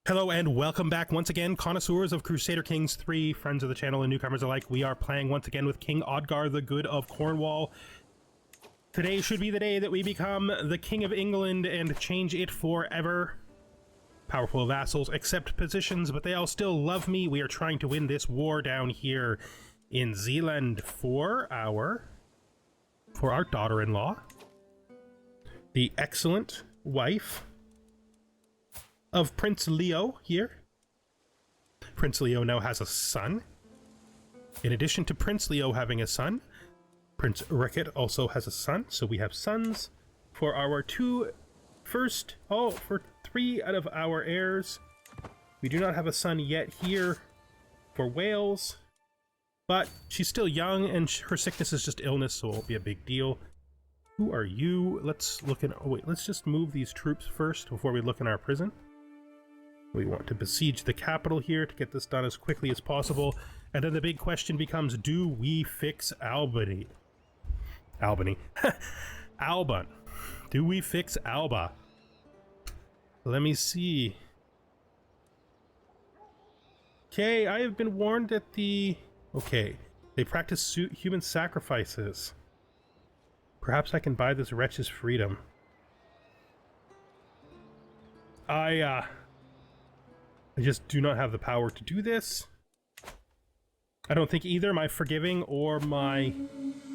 Hello and welcome back once again, connoisseurs of Crusader Kings 3, friends of the channel and newcomers alike. We are playing once again with King Ordgar the Good of Cornwall. Today should be the day that we become the King of England and change it forever. Powerful vassals accept positions, but they all still love me. We are trying to win this war down here in Zealand for our daughter-in-law, the excellent wife of Prince Leo here. Prince Leo now has a son. In addition to Prince Leo having a son, Prince Ricket also has a son, so we have sons for our for 3 out of our heirs. We do not have a son yet here for Wales, but she's still young and her sickness is just illness, so it won't be a big deal. Who are you? Let's look in. Oh wait, let's just move these troops first before we look in our prison. We want to besiege the capital here to get this done as quickly as possible. And then the big question becomes, do we fix Albany? Alban. Do we fix Alba? Let me see. Okay, I have been warned that okay, they practice human sacrifices. Perhaps I can buy this wretch's freedom. I just do not have the power to do this. I don't think either my forgiving or my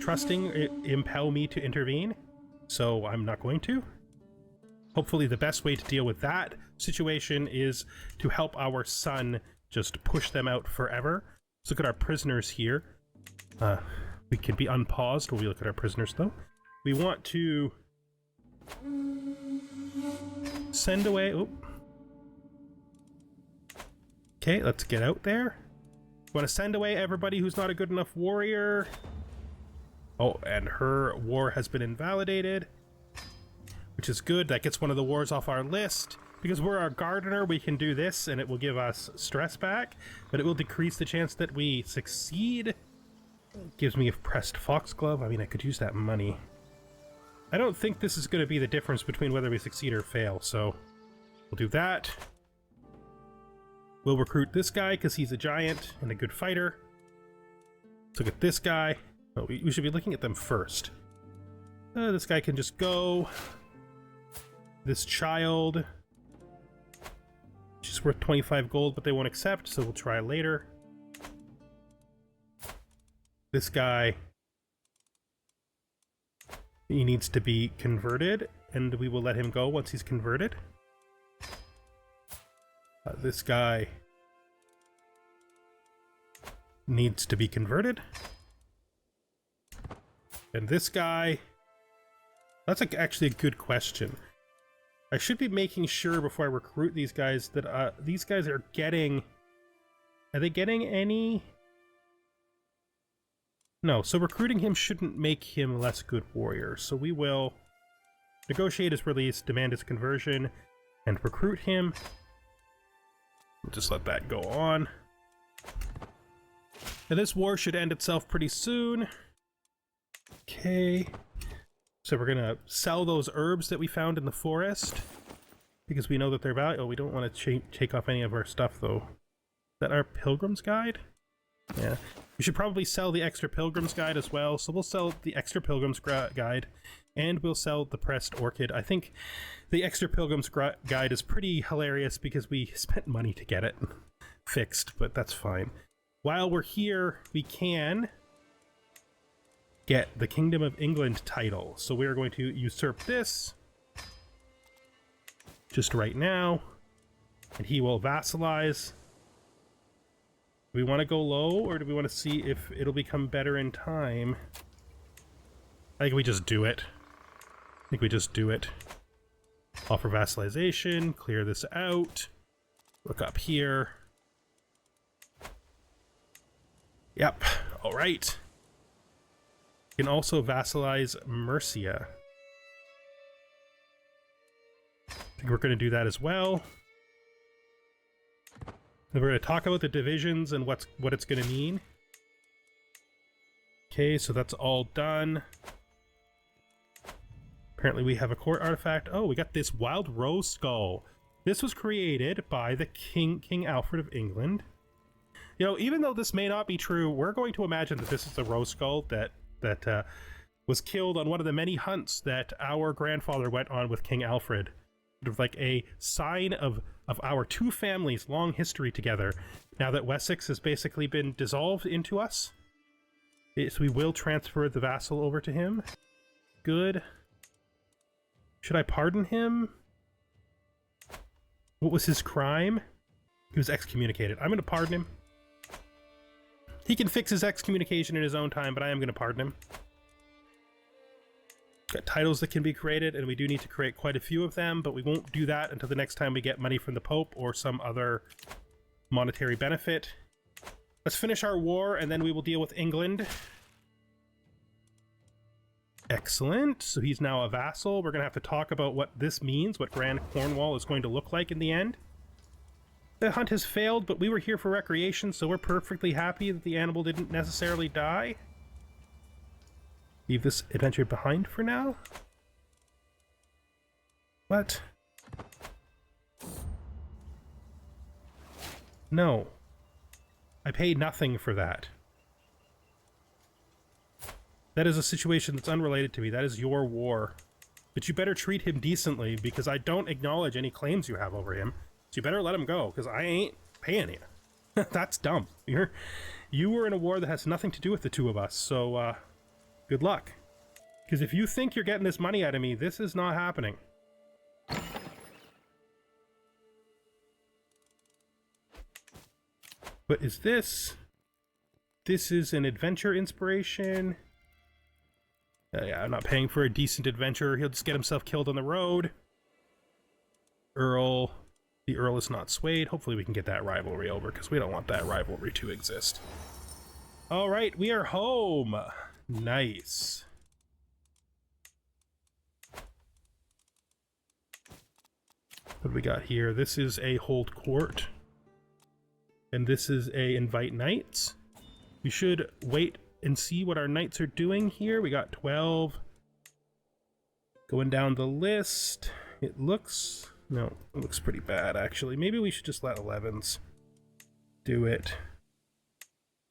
trusting impel me to intervene, so I'm not going to. Hopefully the best way to deal with that situation is to help our son just push them out forever. Let's look at our prisoners here. We can be unpaused while we look at our prisoners though. We want to send away... Oh. Okay, let's get out there. Want to send away everybody who's not a good enough warrior. Oh, and her war has been invalidated, which is good. That gets one of the wars off our list. Because we're our gardener, we can do this, and it will give us stress back, but it will decrease the chance that we succeed. Gives me a pressed foxglove. I mean, I could use that money. I don't think this is going to be the difference between whether we succeed or fail, so we'll do that. We'll recruit this guy because he's a giant and a good fighter. Let's look at this guy. Oh, we should be looking at them first. This guy can just go. This child. She's worth 25 gold, but they won't accept, so we'll try later. This guy. He needs to be converted, and we will let him go once he's converted. This guy needs to be converted. And this guy... That's actually a good question. I should be making sure before I recruit these guys that these guys are getting... Are they getting any... No, so recruiting him shouldn't make him less good warrior. So we will negotiate his release, demand his conversion, and recruit him. We'll just let that go on. And this war should end itself pretty soon. Okay. So we're gonna sell those herbs that we found in the forest, because we know that they're valuable. Oh, we don't want to take off any of our stuff, though. Is that our Pilgrim's Guide? Yeah. We should probably sell the extra Pilgrim's Guide as well, so we'll sell the extra Pilgrim's Guide, and we'll sell the pressed orchid. I think the extra Pilgrim's Guide is pretty hilarious because we spent money to get it fixed, but that's fine. While we're here, we can get the Kingdom of England title. So we're going to usurp this just right now, and he will vassalize. Do we want to go low, or do we want to see if it'll become better in time? I think we just do it. Offer vassalization, clear this out. Look up here. Yep, alright. You can also vassalize Mercia. I think we're going to do that as well. And we're going to talk about the divisions and what it's going to mean. Okay, so that's all done. Apparently we have a court artifact. Oh, we got this wild rose skull. This was created by the King Alfred of England. You know, even though this may not be true, we're going to imagine that this is the rose skull that was killed on one of the many hunts that our grandfather went on with King Alfred. Sort of like a sign of our two families' long history together. Now that Wessex has basically been dissolved into us, so we will transfer the vassal over to him. Good. Should I pardon him? What was his crime? He was excommunicated. I'm going to pardon him. He can fix his excommunication in his own time, but I am going to pardon him. Got titles that can be created, and we do need to create quite a few of them, but we won't do that until the next time we get money from the Pope or some other monetary benefit. Let's finish our war, and then we will deal with England. Excellent. So he's now a vassal. We're going to have to talk about what this means, what Grand Cornwall is going to look like in the end. The hunt has failed, but we were here for recreation, so we're perfectly happy that the animal didn't necessarily die. Leave this adventure behind for now? What? No. I paid nothing for that. That is a situation that's unrelated to me. That is your war. But you better treat him decently, because I don't acknowledge any claims you have over him. So you better let him go, because I ain't paying you. That's dumb. You were in a war that has nothing to do with the two of us, so good luck. Because if you think you're getting this money out of me, this is not happening. But is this... This is an adventure inspiration. Yeah, I'm not paying for a decent adventure. He'll just get himself killed on the road. Earl. The Earl is not swayed. Hopefully we can get that rivalry over, because we don't want that rivalry to exist. Alright, we are home. Nice. What do we got here? This is a hold court. And this is a invite knights. We should wait and see what our knights are doing here. We got 12. Going down the list. It looks... No, it looks pretty bad, actually. Maybe we should just let 11s do it.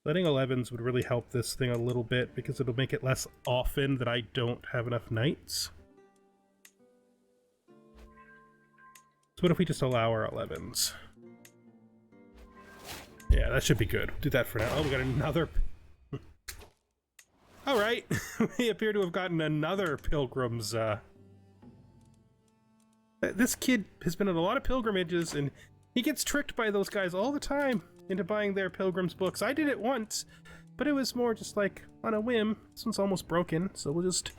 Letting 11s would really help this thing a little bit, because it'll make it less often that I don't have enough knights. So what if we just allow our 11s? Yeah, that should be good. Do that for now. Oh, we got another... Alright, we appear to have gotten another pilgrim's... This kid has been on a lot of pilgrimages, and he gets tricked by those guys all the time into buying their pilgrim's books. I did it once, but it was more just like on a whim. This one's almost broken, so we'll just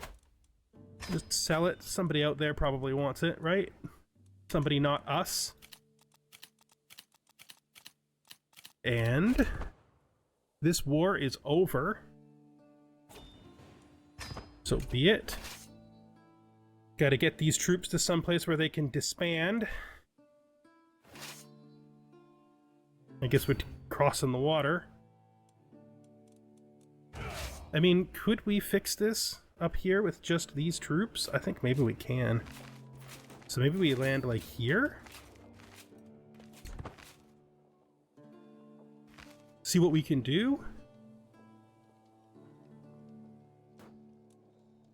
sell it. Somebody out there probably wants it, right? Somebody not us. And this war is over. So be it. Gotta get these troops to someplace where they can disband. I guess we're crossing the water. I mean, could we fix this up here with just these troops? I think maybe we can. So maybe we land like here? See what we can do?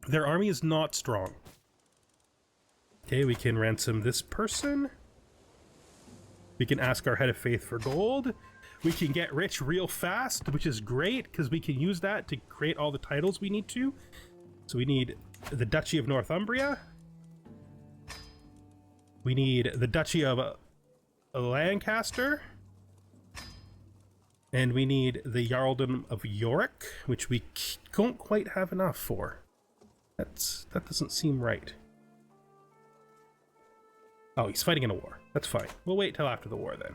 Their army is not strong. Okay, we can ransom this person. We can ask our head of faith for gold. We can get rich real fast, which is great, because we can use that to create all the titles we need to. So we need the Duchy of Northumbria. We need the Duchy of Lancaster. And we need the Jarldom of York, which we don't quite have enough for. That doesn't seem right. Oh, he's fighting in a war. That's fine. We'll wait till after the war then.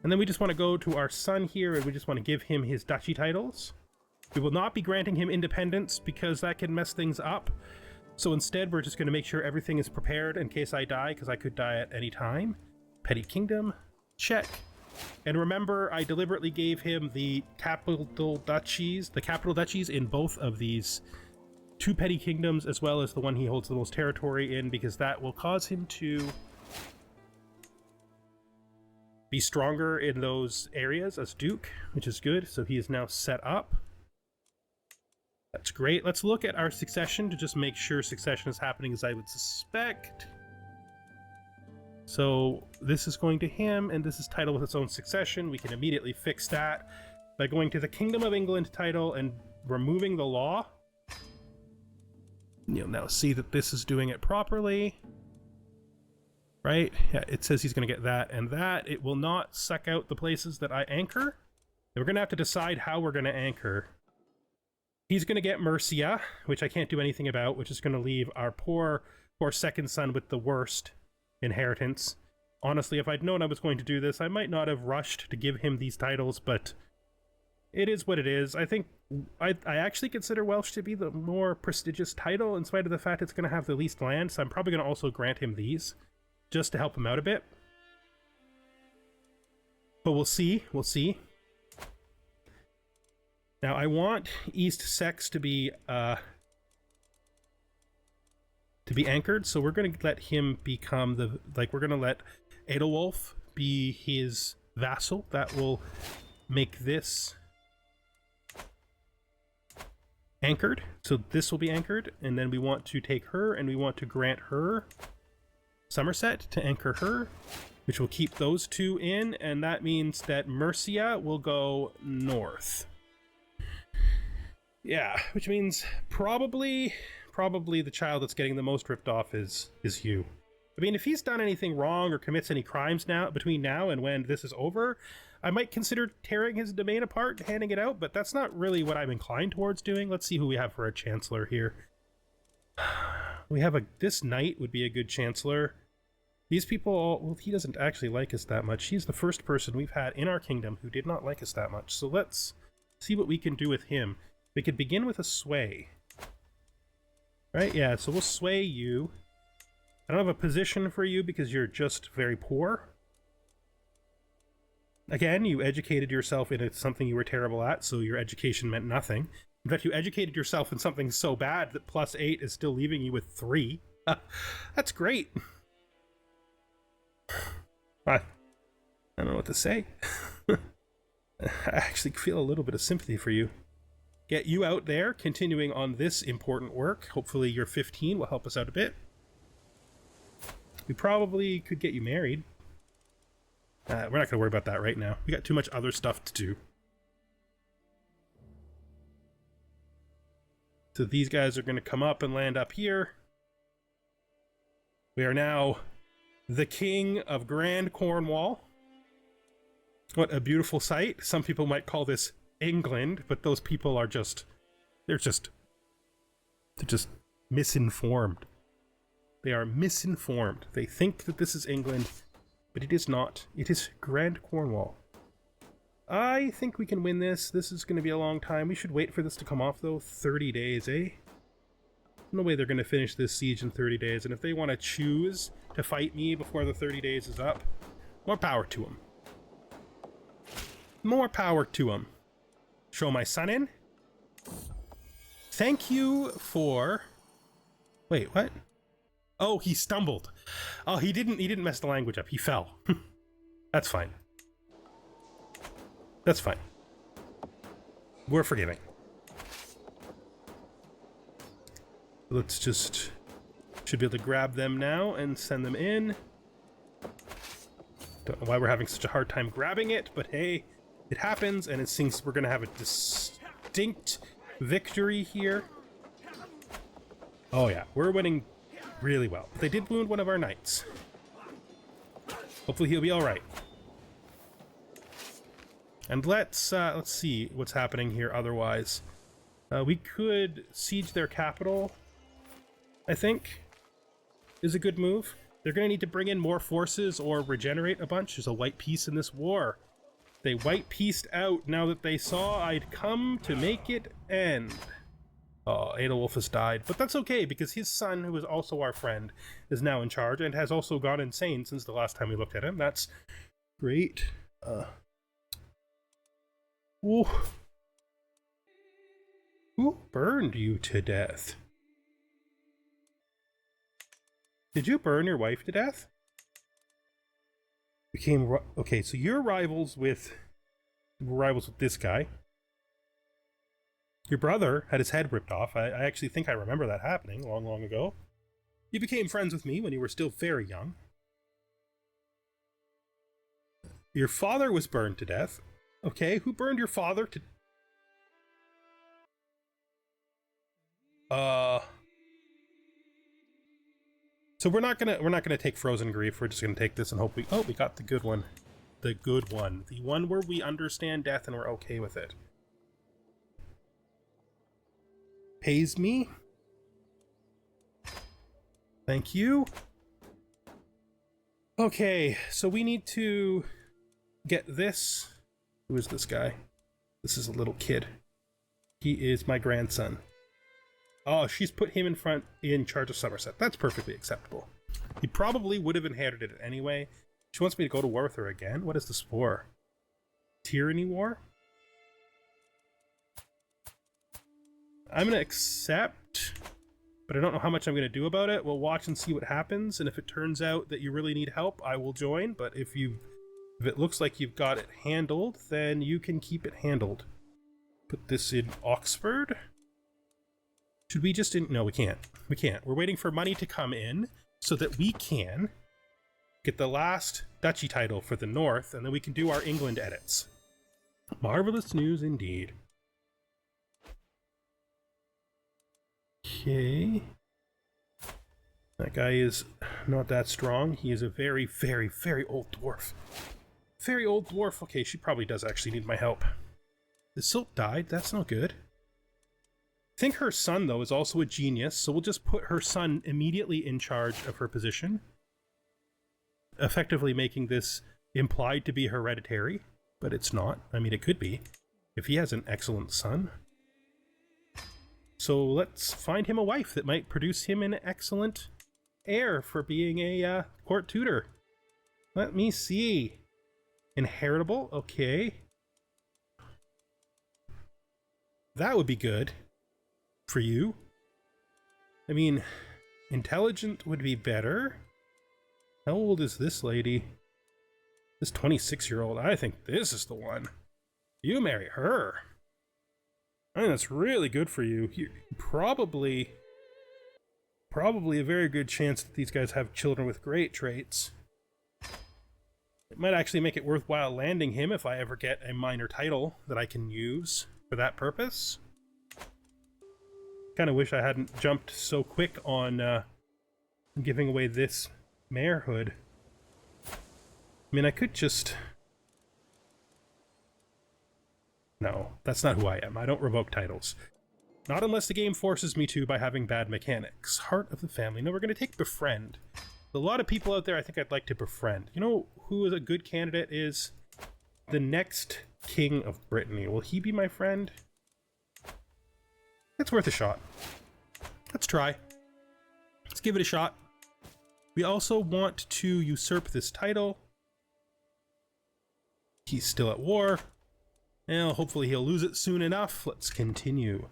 And then we just want to go to our son here, and we just want to give him his duchy titles. We will not be granting him independence, because that can mess things up. So instead, we're just going to make sure everything is prepared in case I die, because I could die at any time. Petty Kingdom. Check. And remember, I deliberately gave him the capital duchies in both of these 2 petty kingdoms, as well as the one he holds the most territory in, because that will cause him to be stronger in those areas as Duke, which is good. So he is now set up. That's great. Let's look at our succession to just make sure succession is happening as I would suspect. So this is going to him, and this is title with its own succession. We can immediately fix that by going to the Kingdom of England title and removing the law. You'll now see that this is doing it properly. Right? Yeah, it says he's going to get that and that. It will not suck out the places that I anchor. And we're going to have to decide how we're going to anchor. He's going to get Mercia, which I can't do anything about, which is going to leave our poor second son with the worst inheritance. Honestly, if I'd known I was going to do this, I might not have rushed to give him these titles, but it is what it is. I think I actually consider Welsh to be the more prestigious title, in spite of the fact it's going to have the least land, so I'm probably going to also grant him these, just to help him out a bit. But we'll see. Now, I want East Sex to be anchored, so we're going to let him become we're going to let Aethelwulf be his vassal. That will make this anchored. So this will be anchored, and then we want to take her, and we want to grant her Somerset to anchor her, which will keep those 2 in, and that means that Mercia will go north. Yeah, which means probably the child that's getting the most ripped off is Hugh. I mean, if he's done anything wrong or commits any crimes now between now and when this is over, I might consider tearing his domain apart and handing it out, but that's not really what I'm inclined towards doing. Let's see who we have for a chancellor here. We have this knight would be a good chancellor. These people, well, he doesn't actually like us that much. He's the first person we've had in our kingdom who did not like us that much. So let's see what we can do with him. We could begin with a sway. Right, yeah, so we'll sway you. I don't have a position for you because you're just very poor. Again, you educated yourself in something you were terrible at, so your education meant nothing. In fact, you educated yourself in something so bad that +8 is still leaving you with 3. That's great. I don't know what to say. I actually feel a little bit of sympathy for you. Get you out there, continuing on this important work. Hopefully your 15 will help us out a bit. We probably could get you married. We're not going to worry about that right now. We got too much other stuff to do. So these guys are going to come up and land up here. We are now the King of Grand Cornwall. What a beautiful sight. Some people might call this England, but those people are they're just misinformed. They are misinformed. They think that this is England, but it is not. It is Grand Cornwall. I think we can win this. This is going to be a long time. We should wait for this to come off, though. 30 days, eh? No way they're going to finish this siege in 30 days, and if they want to choose to fight me before the 30 days is up, more power to them. More power to them. Show my son in. Thank you for... Wait, what? Oh, he stumbled. Oh, he didn't mess the language up. He fell. That's fine. That's fine. We're forgiving. Let's just... Should be able to grab them now and send them in. Don't know why we're having such a hard time grabbing it, but hey, it happens, and it seems we're going to have a distinct victory here. Oh yeah, we're winning really well. They did wound one of our knights. Hopefully he'll be all right. And let's see what's happening here otherwise. We could siege their capital, I think, is a good move. They're going to need to bring in more forces or regenerate a bunch. There's a white peace in this war. They white pieced out now that they saw I'd come to make it end. Oh, Aethelwulf has died. But that's okay, because his son, who is also our friend, is now in charge and has also gone insane since the last time we looked at him. That's great. Who burned you to death? Did you burn your wife to death? Okay, so you're rivals with this guy. Your brother had his head ripped off. I actually think I remember that happening long, long ago. You became friends with me when you were still very young. Your father was burned to death. Okay, who burned your father to... So we're not gonna take frozen grief. We're just gonna take this and hope we got the good one. The good one. The one where we understand death and we're okay with it. Pays me. Thank you. Okay, so we need to get this. Who is this guy? This is a little kid. He is my grandson. Oh, she's put him in charge of Somerset. That's perfectly acceptable. He probably would have inherited it anyway. She wants me to go to war with her again? What is this for? Tyranny war? I'm going to accept, but I don't know how much I'm going to do about it. We'll watch and see what happens, and if it turns out that you really need help, I will join, but if it looks like you've got it handled, then you can keep it handled. Put this in Oxford. Should we just... No, we can't. We can't. We're waiting for money to come in so that we can get the last duchy title for the north, and then we can do our England edits. Marvelous news indeed. Okay. That guy is not that strong. He is a very, very, very old dwarf. Very old dwarf. Okay, she probably does actually need my help. The Silk died. That's not good. I think her son, though, is also a genius, so we'll just put her son immediately in charge of her position, effectively making this implied to be hereditary, but it's not. I mean, it could be, if he has an excellent son. So let's find him a wife that might produce him an excellent heir for being a court tutor. Let me see. Inheritable? Okay. That would be good. For you. I mean, intelligent would be better. How old is this lady? This 26-year-old. I think this is the one. You marry her. I think that's really good for you. Probably a very good chance that these guys have children with great traits. It might actually make it worthwhile landing him if I ever get a minor title that I can use for that purpose. Kind of wish I hadn't jumped so quick on giving away this mayorhood. I mean, I could just... No, that's not who I am. I don't revoke titles. Not unless the game forces me to by having bad mechanics. Heart of the family. No, we're going to take befriend. A lot of people out there I think I'd like to befriend. You know who is a good candidate is? The next king of Brittany. Will he be my friend? It's worth a shot. Let's try. Let's give it a shot. We also want to usurp this title. He's still at war. Well, hopefully he'll lose it soon enough. Let's continue.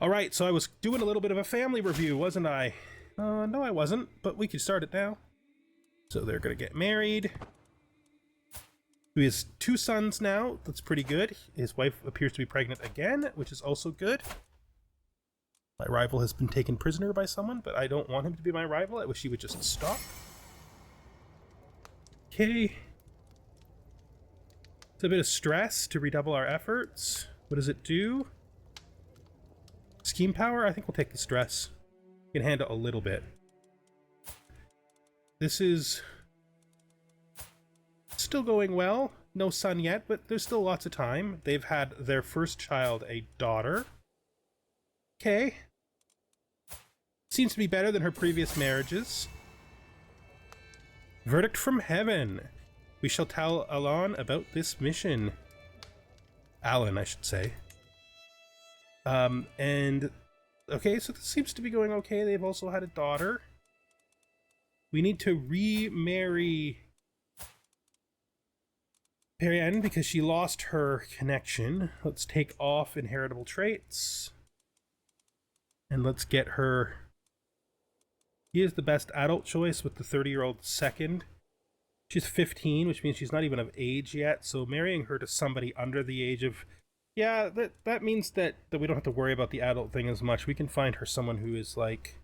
Alright, so I was doing a little bit of a family review, wasn't I? No, I wasn't, but we could start it now. So they're gonna get married. He has 2 sons now. That's pretty good. His wife appears to be pregnant again, which is also good. My rival has been taken prisoner by someone, but I don't want him to be my rival. I wish he would just stop. Okay. It's a bit of stress to redouble our efforts. What does it do? Scheme power? I think we'll take the stress. We can handle a little bit. This is still going well. No son yet, but there's still lots of time. They've had their first child, a daughter. Okay. Seems to be better than her previous marriages. Verdict from heaven. We shall tell Alan about this mission. Alan, I should say. And... Okay, so this seems to be going okay. They've also had a daughter. We need to remarry Perianne because she lost her connection. Let's take off inheritable traits. And let's get her He is the best adult choice with the 30-year-old second. She's 15, which means she's not even of age yet, so marrying her to somebody under the age of... Yeah, that means that we don't have to worry about the adult thing as much. We can find her someone who is, like,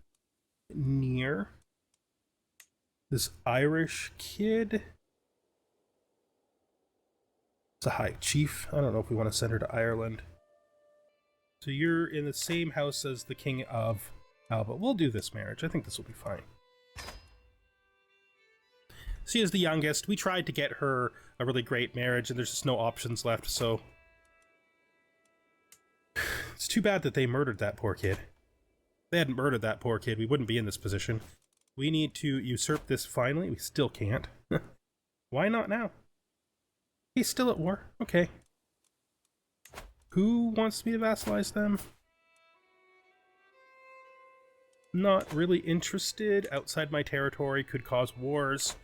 near. This Irish kid. It's a high chief. I don't know if we want to send her to Ireland. So you're in the same house as the King of Alba. We'll do this marriage. I think this will be fine. She is the youngest. We tried to get her a really great marriage, and there's just no options left, so... It's too bad that they murdered that poor kid. If they hadn't murdered that poor kid, we wouldn't be in this position. We need to usurp this finally. We still can't. Why not now? He's still at war. Okay. Who wants me to vassalize them? Not really interested. Outside my territory could cause wars.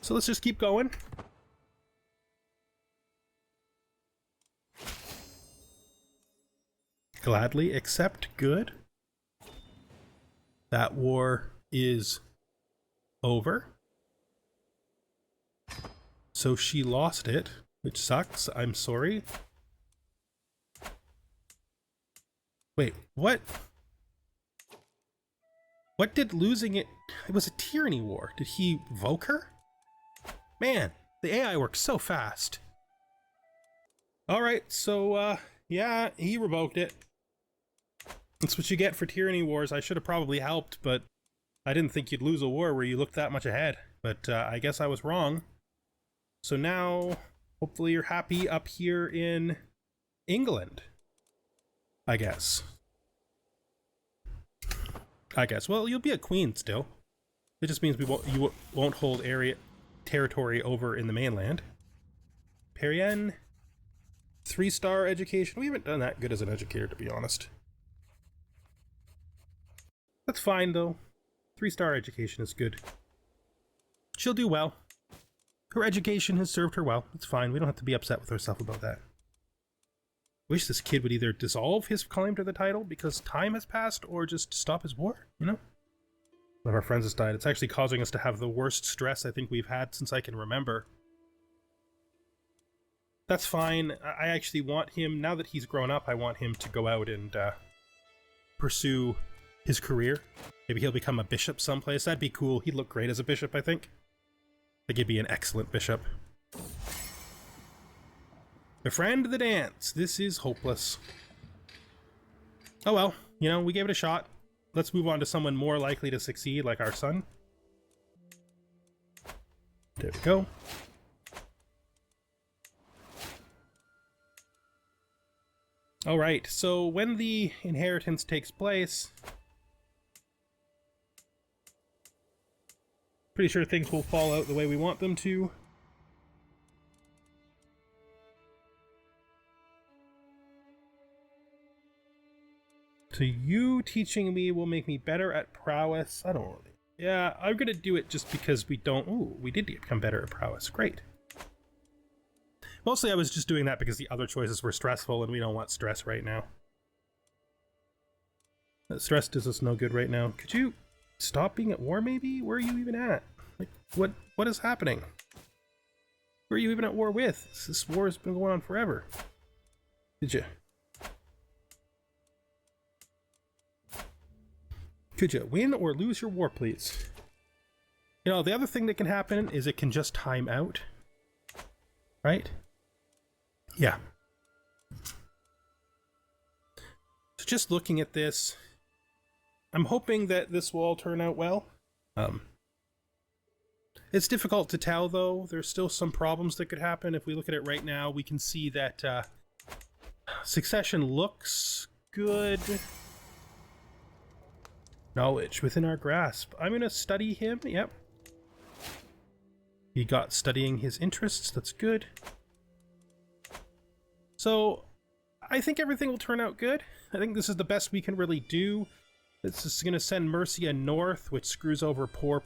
So let's just keep going. Gladly accept. Good. That war is over. So she lost it, which sucks. I'm sorry. Wait, what? What did losing it... It was a tyranny war. Did he revoke her? Man, the AI works so fast. Alright, so, yeah, he revoked it. That's what you get for tyranny wars. I should have probably helped, but I didn't think you'd lose a war where you looked that much ahead. But I guess I was wrong. So now, hopefully you're happy up here in England. I guess. Well, you'll be a queen still. It just means you won't hold territory over in the mainland. Perrien, 3-star education. We haven't done that good as an educator, to be honest. That's fine, though. 3-star education is good. She'll do well. Her education has served her well. It's fine. We don't have to be upset with ourselves about that. Wish this kid would either dissolve his claim to the title because time has passed or just stop his war, you know? One of our friends has died. It's actually causing us to have the worst stress I think we've had since I can remember. That's fine. I actually want him, now that he's grown up, I want him to go out and pursue his career. Maybe he'll become a bishop someplace. That'd be cool. He'd look great as a bishop, I think. I think he'd be an excellent bishop. Befriend the dance. This is hopeless. Oh well, you know, we gave it a shot. Let's move on to someone more likely to succeed, like our son. There we go. Alright, so when the inheritance takes place, pretty sure things will fall out the way we want them to. So you teaching me will make me better at prowess. I don't really... Yeah, I'm gonna do it just because we don't... Ooh, we did become better at prowess. Great. Mostly I was just doing that because the other choices were stressful and we don't want stress right now. Stress does us no good right now. Could you stop being at war, maybe? Where are you even at? Like, what is happening? Who are you even at war with? This war has been going on forever. Could you win or lose your war, please? You know, the other thing that can happen is it can just time out. Right? Yeah. So just looking at this, I'm hoping that this will all turn out well. It's difficult to tell, though. There's still some problems that could happen. If we look at it right now, we can see that succession looks good. Knowledge within our grasp. I'm going to study him. Yep. He got studying his interests. That's good. So, I think everything will turn out good. I think this is the best we can really do. This is going to send Mercia north, which screws over poor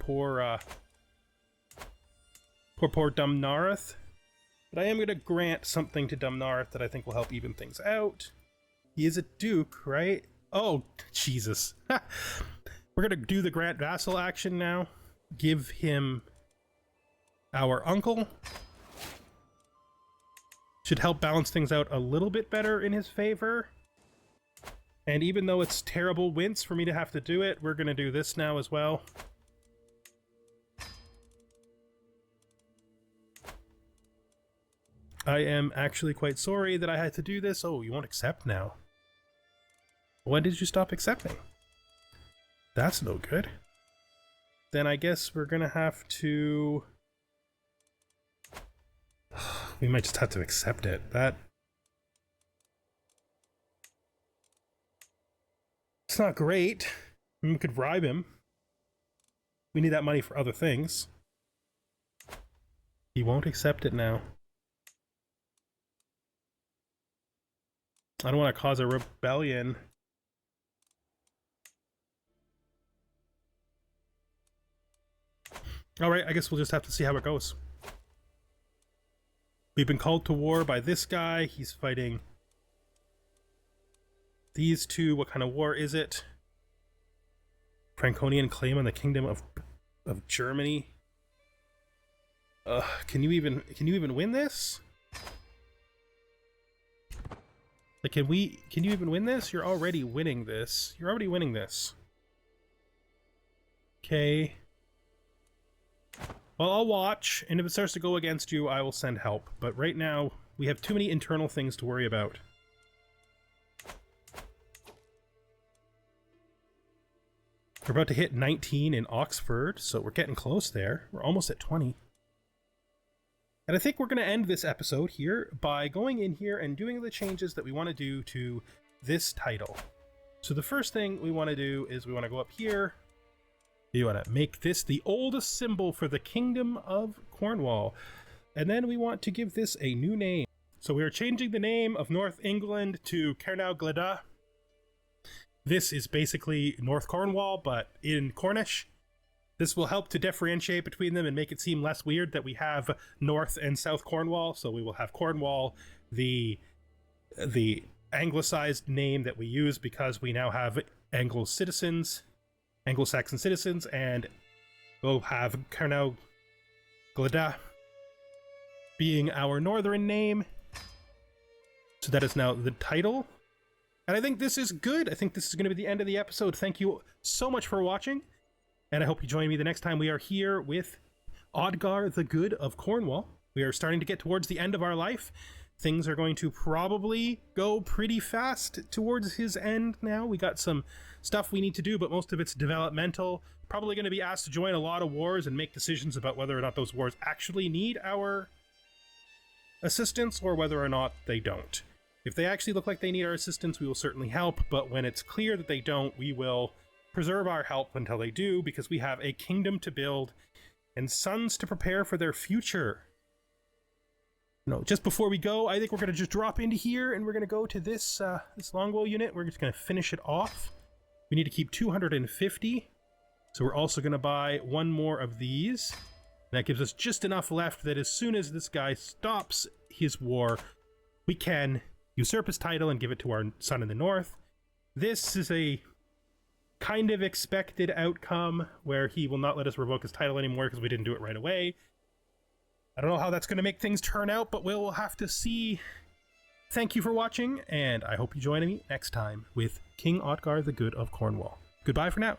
Dumnareth. But I am going to grant something to Dumnareth that I think will help even things out. He is a duke, right? Oh, Jesus. We're going to do the Grant Vassal action now. Give him our uncle. Should help balance things out a little bit better in his favor. And even though it's terrible wince for me to have to do it, we're going to do this now as well. I am actually quite sorry that I had to do this. Oh, you won't accept now. When did you stop accepting? That's no good. Then I guess we're gonna have to... We might just have to accept it. It's not great. We could bribe him. We need that money for other things. He won't accept it now. I don't want to cause a rebellion. Alright, I guess we'll just have to see how it goes. We've been called to war by this guy. He's fighting these two. What kind of war is it? Franconian claim on the kingdom of Germany. Can you even win this? Like, can you even win this? You're already winning this. You're already winning this. Okay. Well, I'll watch, and if it starts to go against you, I will send help. But right now, we have too many internal things to worry about. We're about to hit 19 in Oxford, so we're getting close there. We're almost at 20. And I think we're going to end this episode here by going in here and doing the changes that we want to do to this title. So the first thing we want to do is we want to go up here. You want to make this the oldest symbol for the Kingdom of Cornwall. And then we want to give this a new name. So we are changing the name of North England to Kernow, Gledh. This is basically North Cornwall, but in Cornish. This will help to differentiate between them and make it seem less weird that we have North and South Cornwall. So we will have Cornwall, the anglicized name that we use because we now have Anglo-Saxon citizens, and we'll have Kernow, Gledh being our northern name. So that is now the title. And I think this is good. I think this is going to be the end of the episode. Thank you so much for watching. And I hope you join me the next time we are here with Ordgar the Good of Cornwall. We are starting to get towards the end of our life. Things are going to probably go pretty fast towards his end now. We got some stuff we need to do, but most of it's developmental. Probably going to be asked to join a lot of wars and make decisions about whether or not those wars actually need our assistance or whether or not they don't. If they actually look like they need our assistance, we will certainly help, but when it's clear that they don't, we will preserve our help until they do, because we have a kingdom to build and sons to prepare for their future. No, just before we go, I think we're going to just drop into here and we're going to go to this this longbow unit. We're just going to finish it off. We need to keep 250, so we're also going to buy one more of these. And that gives us just enough left that as soon as this guy stops his war, we can usurp his title and give it to our son in the north. This is a kind of expected outcome where he will not let us revoke his title anymore because we didn't do it right away. I don't know how that's going to make things turn out, but we'll have to see. Thank you for watching, and I hope you join me next time with King Ordgar the Good of Cornwall. Goodbye for now.